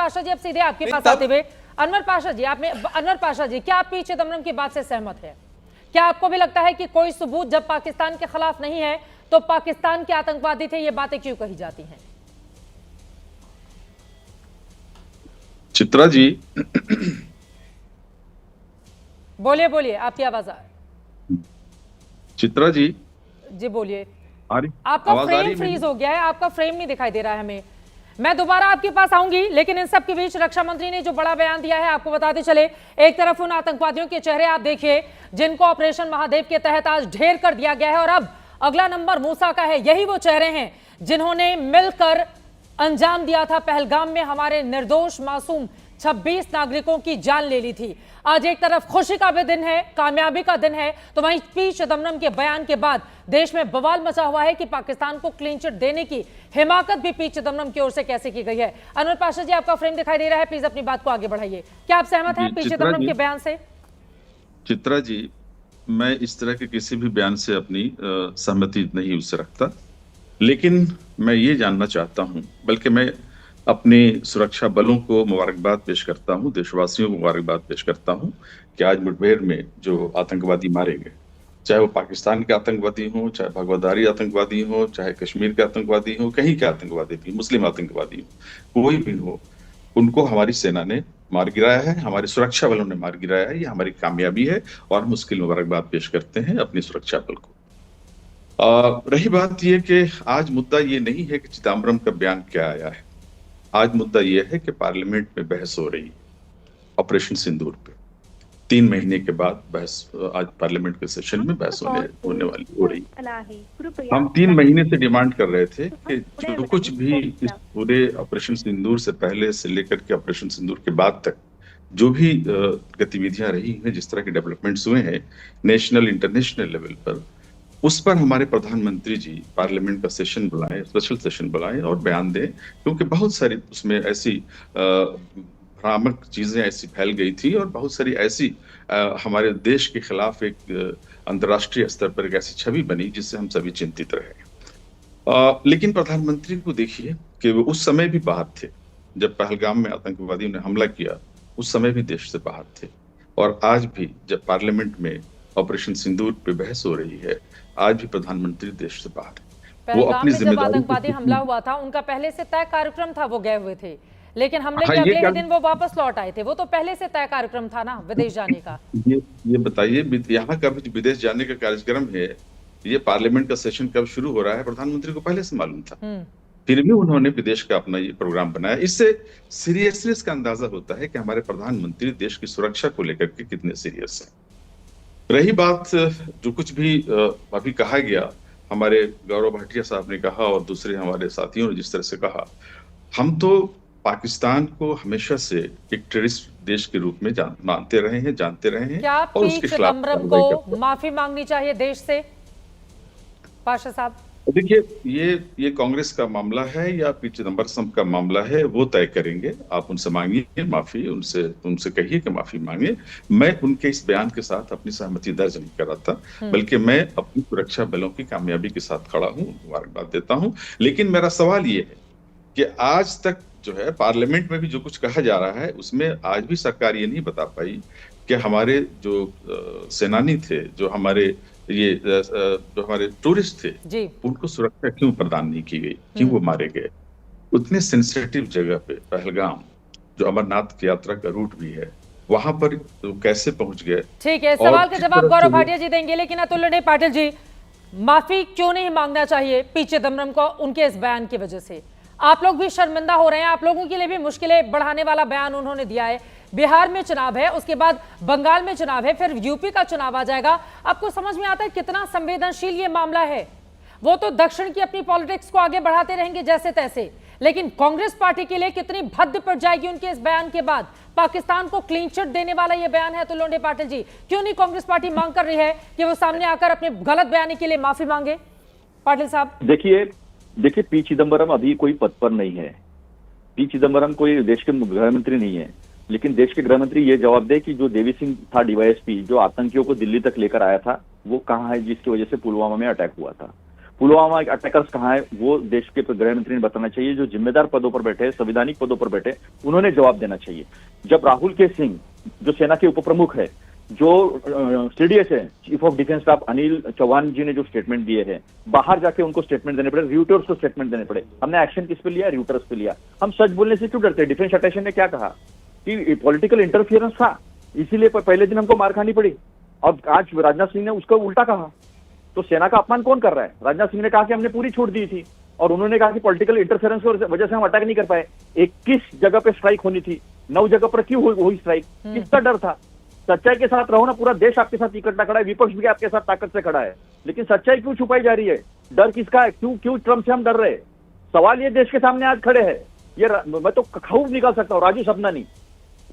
पाशा जी, अब सीधे आपके पास आते हुए, अनवर पाशा जी, क्या आप पी चिदम्बरम की बात से सहमत है? क्या आपको भी लगता है कि कोई सबूत जब पाकिस्तान के खिलाफ नहीं है तो पाकिस्तान के आतंकवादी थे, ये बातें क्यों कही जाती हैं? चित्रा जी, बोलिए बोलिए, आपकी आवाज चित्रा जी, जी बोलिए। आपका आवाज आ फ्रेम रही फ्रीज मेरी? हो गया है, आपका फ्रेम नहीं दिखाई दे रहा है हमें। मैं दोबारा आपके पास आऊंगी, लेकिन इन सब के बीच रक्षा मंत्री ने जो बड़ा बयान दिया है, आपको बताते चले, एक तरफ उन आतंकवादियों के चेहरे आप देखिए जिनको ऑपरेशन महादेव के तहत आज ढेर कर दिया गया है, और अब अगला नंबर मूसा का है। यही वो चेहरे हैं जिन्होंने मिलकर अंजाम दिया था पहलगाम में हमारे निर्दोष मासूम 26 नागरिकों की जान ले ली थी। आज एक तरफ खुशी का भी दिन है, कामयाबी का दिन है, तो वहीं पी चिदम्बरम के बयान के बाद देश में बवाल मचा हुआ है कि पाकिस्तान को क्लीन चिट देने की हिमाकत भी पी चिदम्बरम की ओर से कैसे की गई है। अनवर पाशा जी, आपका फ्रेम दिखाई दे रहा है, प्लीज अपनी बात को आगे बढ़ाइए। क्या आप सहमत हैं पी चिदम्बरम के बयान से? चित्रा जी, मैं इस तरह के किसी भी बयान से अपनी सहमति नहीं उससे रखता, लेकिन मैं ये जानना चाहता हूं, बल्कि मैं अपने सुरक्षा बलों को मुबारकबाद पेश करता हूं, देशवासियों को मुबारकबाद पेश करता हूं कि आज मुठभेड़ में जो आतंकवादी मारे गए, चाहे वो पाकिस्तान के आतंकवादी हों, चाहे भगवदारी आतंकवादी हों, चाहे कश्मीर के आतंकवादी हों, कहीं के आतंकवादी भी, मुस्लिम आतंकवादी हो, कोई भी हो, उनको हमारी सेना ने मार गिराया है, हमारे सुरक्षा बलों ने मार गिराया है। ये हमारी कामयाबी है और हम उसके लिए मुबारकबाद पेश करते हैं अपनी सुरक्षा बल को। रही बात यह कि आज मुद्दा ये नहीं है कि चिदम्बरम का बयान क्या आया है, आज मुद्दा यह है कि पार्लियामेंट में बहस हो रही है ऑपरेशन सिंदूर पे। 3 महीने के बाद बहस, आज पार्लियामेंट के सेशन में बहस होने वाली हो रही है। हम 3 महीने से डिमांड कर रहे थे कि जो कुछ भी इस पूरे ऑपरेशन सिंदूर से पहले से लेकर के ऑपरेशन सिंदूर के बाद तक जो भी गतिविधियां रही हैं, जिस तरह के डेवलपमेंट्स हुए हैं नेशनल इंटरनेशनल लेवल पर, उस पर हमारे प्रधानमंत्री जी पार्लियामेंट का सेशन बुलाएं, स्पेशल सेशन बुलाएं और बयान दें, क्योंकि बहुत सारी उसमें ऐसी भ्रामक चीजें ऐसी फैल गई थी और बहुत सारी ऐसी हमारे देश के खिलाफ एक अंतर्राष्ट्रीय स्तर पर एक ऐसी छवि बनी जिससे हम सभी चिंतित रहे। लेकिन प्रधानमंत्री को देखिए कि वो उस समय भी बाहर थे जब पहलगाम में आतंकवादियों ने हमला किया, उस समय भी देश से बाहर थे, और आज भी जब पार्लियामेंट में ऑपरेशन सिंदूर पे बहस हो रही है, आज भी प्रधानमंत्री देश से बाहर है। वो अपनी में जब जिम्मेदारी आतंकवादी हमला हुआ था, उनका पहले से तय कार्यक्रम था, वो गए हुए थे, लेकिन हमले हाँ, के अगले ही दिन वो वापस लौट आए थे। वो तो पहले से तय कार्यक्रम था ना विदेश जाने का। ये बताइए, यहाँ का भी विदेश जाने का कार्यक्रम है, ये पार्लियामेंट का सेशन कब शुरू हो रहा है, प्रधानमंत्री को पहले से मालूम था, फिर भी उन्होंने विदेश का अपना ये प्रोग्राम बनाया। इससे सीरियसनेस का अंदाजा होता है कि हमारे प्रधानमंत्री देश की सुरक्षा को लेकर के कितने सीरियस हैं। रही बात जो कुछ भी अभी कहा गया, हमारे गौरव भाटिया साहब ने कहा और दूसरे हमारे साथियों ने जिस तरह से कहा, हम तो पाकिस्तान को हमेशा से एक टेररिस्ट देश के रूप में मानते रहे हैं, जानते रहे हैं। क्या और उसके खिलाफ चिदम्बरम को माफी मांगनी चाहिए देश से, पाशा साहब? देखिए, ये कांग्रेस का मामला है या पी चिदम्बरम का मामला है, वो तय करेंगे। आप उनसे मांगिए माफी, उनसे कहिए कि माफी मांगे। मैं उनके इस बयान के साथ अपनी सहमति दर्ज नहीं कर रहा था, बल्कि मैं अपनी सुरक्षा बलों की कामयाबी के साथ खड़ा हूँ, मुबारकबाद देता हूँ। लेकिन मेरा सवाल ये है कि आज तक जो है पार्लियामेंट में भी जो कुछ कहा जा रहा है, उसमें आज भी सरकार ये नहीं बता पाई कि हमारे जो सेनानी थे, जो हमारे टूरिस्ट थे, उनको सुरक्षा क्यों प्रदान नहीं की गई, क्यों वो मारे गए। उतने सेंसिटिव जगह पे पहलगाम, जो अमरनाथ की यात्रा का रूट भी है, वहां पर तो कैसे पहुंच गए? ठीक है, सवाल का जवाब गौरव भाटिया जी देंगे, लेकिन अतुल्य पाटिल जी, माफी क्यों नहीं मांगना चाहिए पी चिदम्बरम को उनके इस बयान की वजह से? आप लोग भी शर्मिंदा हो रहे हैं, आप लोगों के लिए भी मुश्किलें बढ़ाने वाला बयान उन्होंने दिया है। बिहार में चुनाव है, उसके बाद बंगाल में चुनाव है, फिर यूपी का चुनाव आ जाएगा। आपको समझ में आता है कितना संवेदनशील ये मामला है? वो तो दक्षिण की अपनी पॉलिटिक्स को आगे बढ़ाते रहेंगे जैसे तैसे, लेकिन कांग्रेस पार्टी के लिए कितनी भद्द पड़ जाएगी उनके इस बयान के बाद। पाकिस्तान को क्लीन चिट देने वाला ये बयान है। तो लोंडे पाटिल जी, क्यों नहीं कांग्रेस पार्टी मांग कर रही है कि वो सामने आकर अपने गलत बयानी के लिए माफी मांगे? पाटिल साहब देखिए, पी चिदम्बरम अभी कोई पद पर नहीं है। पी चिदम्बरम कोई देश के गृह मंत्री नहीं है, लेकिन देश के गृह मंत्री ये जवाब दे कि जो देवी सिंह था डीवाईएसपी, जो आतंकियों को दिल्ली तक लेकर आया था, वो कहाँ है जिसकी वजह से पुलवामा में अटैक हुआ था। पुलवामा अटैकर्स कहाँ है वो देश के गृह मंत्री ने बताना चाहिए। जो जिम्मेदार पदों पर बैठे, संवैधानिक पदों पर बैठे, उन्होंने जवाब देना चाहिए। जब राहुल के सिंह जो सेना के उप प्रमुख है, जो सीडीएस है, chief of defence staff Anil Chauhan ji ने जो स्टेटमेंट दिए हैं, बाहर जाके उनको स्टेटमेंट देने पड़े, रियूटर्स को स्टेटमेंट देने पड़े। हमने एक्शन किस पे लिया? रियूटर्स पे लिया। हम सच बोलने से क्यों डरते? डिफेंस अटैचे ने क्या कहा कि पॉलिटिकल इंटरफियरेंस था, इसीलिए पहले दिन हमको मार खानी पड़ी। और आज राजनाथ सिंह ने उसका उल्टा कहा, तो सेना का अपमान कौन कर रहा है? राजनाथ सिंह ने कहा कि हमने पूरी छूट दी थी, और उन्होंने कहा कि पॉलिटिकल इंटरफेरेंस की वजह से हम अटैक नहीं कर पाए। 21 जगह पे स्ट्राइक होनी थी, 9 जगह पर क्यों हुई स्ट्राइक? किसका डर था? सच्चाई के साथ रहो ना, पूरा देश आपके साथ इकट्ठा खड़ा है, विपक्ष भी आपके साथ ताकत से खड़ा है, लेकिन सच्चाई क्यों छुपाई जा रही है? डर किसका है? क्यों ट्रम्प से हम डर रहे? सवाल ये देश के सामने आज खड़े हैं। ये मैं तो खूब निकाल सकता हूँ। Raju Sapnani,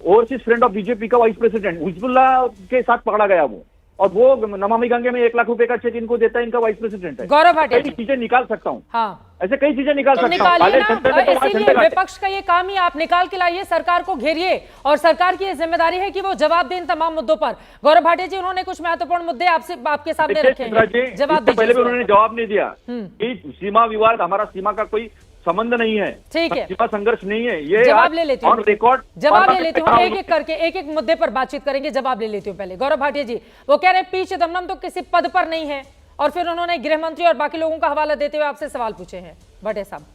overseas friend of BJP का वाइस प्रेसिडेंट, हिजबुल्लाह के साथ पकड़ा गया वो, और वो नमामि गंगे में 1 लाख रुपए का चेक इनको देता है, इनका वाइस प्रेसिडेंट है। गौरव भाटिया कई चीजें निकाल सकता हूँ। हाँ, ऐसे कई चीजें निकाल सकता हूँ। निकालिए ना, इसीलिए विपक्ष का ये काम ही आप निकाल के लाइए, सरकार को घेरिए, और सरकार की ये जिम्मेदारी है कि वो जवाब दें इन तमाम मुद्दों पर। गौरव भाटिया जी, उन्होंने कुछ महत्वपूर्ण मुद्दे आपके सामने रखे हैं, जवाब दीजिए। पहले भी उन्होंने जवाब नहीं दिया कि सीमा विवाद, हमारा सीमा का कोई संबंध नहीं है, ठीक है, सीमा संघर्ष नहीं है। ये जवाब ले लेती हूँ, रिकॉर्ड जवाब ले लेती हूँ, एक एक करके एक मुद्दे पर बातचीत करेंगे। जवाब ले लेती हूँ पहले। गौरव भाटिया जी, वो कह रहे हैं पी चिदम्बरम तो किसी पद पर नहीं है, और फिर उन्होंने गृह मंत्री और बाकी लोगों का हवाला देते हुए आपसे सवाल पूछे हैं। भाटिया साहब,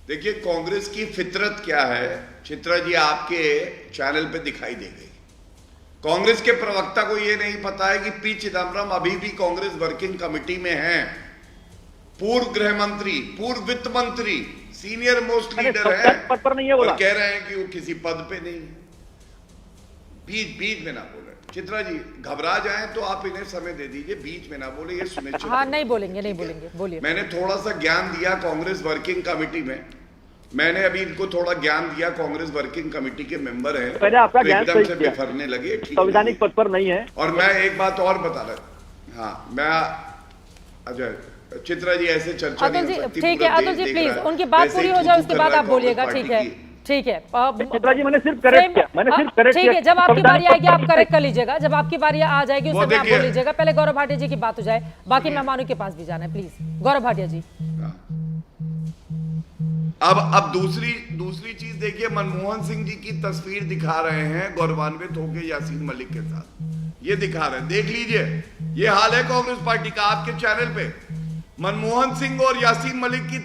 देखिए, कांग्रेस की फितरत क्या है, चित्रा जी आपके चैनल पे दिखाई दे गई। कांग्रेस के प्रवक्ता को यह नहीं पता है कि पी चिदम्बरम अभी भी कांग्रेस वर्किंग कमेटी में हैं। पूर्व गृह मंत्री, पूर्व वित्त मंत्री, सीनियर मोस्ट लीडर हैं, पद पर नहीं है, और कह रहे हैं कि वो किसी पद पे नहीं है। बीच में ना बोले चित्रा जी, घबरा जाएं तो आप इन्हें समय दे दीजिए, बीच में ना बोले, ये सुनिश्चित। हाँ, नहीं बोलेंगे, बोलिए। मैंने थोड़ा सा ज्ञान दिया कांग्रेस वर्किंग कमेटी में, मैंने अभी इनको थोड़ा ज्ञान दिया, कांग्रेस वर्किंग कमेटी के मेंबर हैं, पहले आपका ज्ञान एकदम से बिफरने लगे। संवैधानिक पद पर नहीं है। और मैं एक बात और बता रहा, हाँ, मैं अजय, चित्रा जी ऐसे चर्चा नहीं हो सकती। ठीक है अतुल जी, प्लीज उनकी बात पूरी हो जाए, उसके बाद आप बोलिएगा। ठीक है चित्रा जी, मैंने सिर्फ करेक्ट किया, ठीक है, जब आपकी बारी आएगी आप करेक्ट कर लीजिएगा, जब आपकी बारी आ जाएगी उससे आप बोल लीजिएगा। पहले गौरव भाटिया जी की बात हो जाए, बाकी मेहमानों के पास भी जाना है, प्लीज। गौरव भाटिया जी, अब दूसरी चीज देखिए, मनमोहन सिंह जी की तस्वीर दिखा रहे हैं गौरवान्वित होकर यासीन मलिक के साथ, ये दिखा रहे हैं, देख लीजिए, ये हाल है कांग्रेस पार्टी का। आपके चैनल पे मनमोहन सिंह और यासीन मलिक की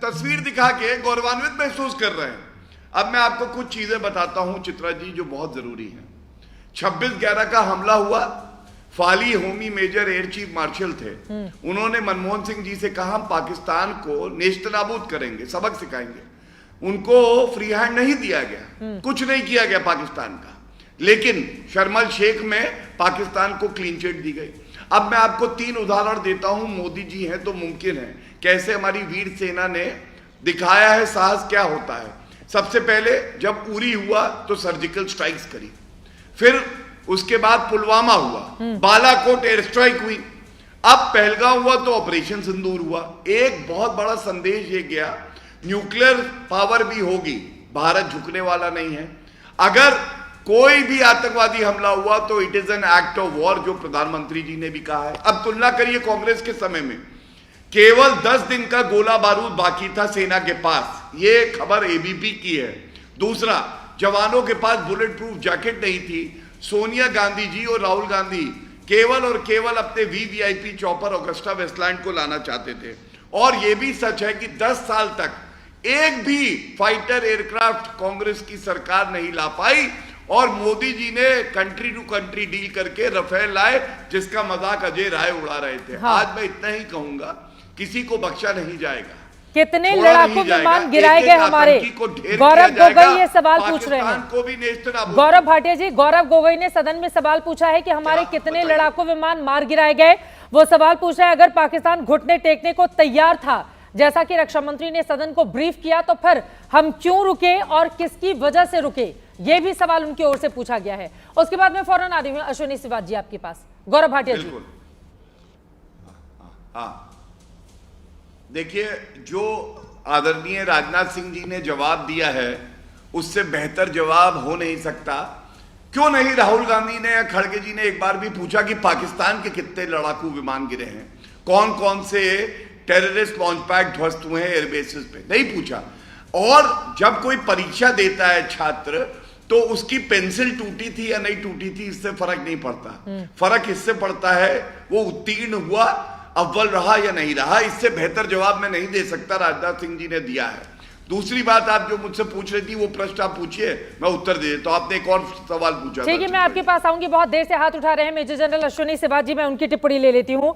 तस्वीर दिखा के गौरवान्वित महसूस कर रहे हैं। अब मैं आपको कुछ चीजें बताता हूं चित्रा जी, जो बहुत जरूरी है। 26/11 का हमला हुआ, Fali Homi Major air chief marshal थे, उन्होंने मनमोहन सिंह जी से कहा हम पाकिस्तान को नेस्तनाबूद करेंगे, सबक सिखाएंगे। उनको फ्री हैंड नहीं दिया गया, कुछ नहीं किया गया पाकिस्तान का, लेकिन शर्मल शेख में पाकिस्तान को क्लीन चिट दी गई। अब मैं आपको 3 उदाहरण देता हूं, मोदी जी हैं तो मुमकिन है, कैसे हमारी वीर सेना ने दिखाया है साहस क्या होता है। सबसे पहले जब उरी हुआ तो सर्जिकल स्ट्राइक्स करी, फिर उसके बाद पुलवामा हुआ, बालाकोट एयर स्ट्राइक हुई, अब पहलगाम हुआ तो ऑपरेशन सिंदूर हुआ। एक बहुत बड़ा संदेश ये गया, न्यूक्लियर पावर भी होगी, भारत झुकने वाला नहीं है। अगर कोई भी आतंकवादी हमला हुआ तो it is an act of war, जो प्रधानमंत्री जी ने भी कहा है। अब तुलना करिए कांग्रेस के समय में, केवल 10 दिन का गोला बारूद बाकी था सेना के पास, ये खबर एबीपी की है। दूसरा, जवानों के पास बुलेट प्रूफ जैकेट नहीं थी। सोनिया गांधी जी और राहुल गांधी केवल और केवल अपने वीवीआईपी चॉपर ऑगस्टा वेस्टलैंड को लाना चाहते थे। और यह भी सच है कि 10 साल तक एक भी फाइटर एयरक्राफ्ट कांग्रेस की सरकार नहीं ला पाई, और मोदी जी ने कंट्री टू कंट्री डील करके रफेल लाए, जिसका मजाक अजय राय उड़ा रहे थे। हाँ। आज मैं इतना ही कहूंगा, किसी को बख्शा नहीं जाएगा। कितने लड़ाकू विमान गिराए गए हमारे? गौरव गोगोई ये सवाल पूछ रहे हैं। गौरव भाटिया जी, गौरव गोगोई ने सदन में सवाल पूछा है कि हमारे कितने लड़ाकू विमान मार गिराए गए। वो सवाल पूछ रहा है, अगर पाकिस्तान घुटने टेकने को तैयार था, जैसा कि रक्षा मंत्री ने सदन को ब्रीफ किया, तो फिर हम क्यों रुके और किसकी वजह से रुके? ये भी सवाल उनकी ओर से पूछा गया है। उसके बाद में फौरन आ रही हूं अश्विनी सिवाज जी आपके पास। गौरव भाटिया जी, देखिए, जो आदरणीय राजनाथ सिंह जी ने जवाब दिया है, उससे बेहतर जवाब हो नहीं सकता क्यों नहीं राहुल गांधी ने या खड़गे जी ने एक बार भी पूछा कि पाकिस्तान के कितने लड़ाकू विमान गिरे हैं, कौन कौन से टेररिस्ट लॉन्च पैड ध्वस्त हुए हैं एयरबेसेस पे? नहीं पूछा। और जब कोई परीक्षा देता है छात्र, तो उसकी पेंसिल टूटी थी या नहीं टूटी थी इससे फर्क नहीं पड़ता। फर्क इससे पड़ता है वो उत्तीर्ण हुआ, अव्वल रहा या नहीं रहा। इससे बेहतर जवाब मैं नहीं दे सकता, राजनाथ सिंह जी ने दिया है। दूसरी बात, आप जो मुझसे पूछ रही थी वो प्रश्न आप पूछिए, मैं उत्तर दे देता हूं। आपने एक और सवाल पूछा। ठीक है, मैं आपके पास आऊंगी। बहुत देर से हाथ उठा रहे हैं मेजर जनरल अश्विनी सिवाजी, मैं उनकी टिप्पणी ले लेती हूं।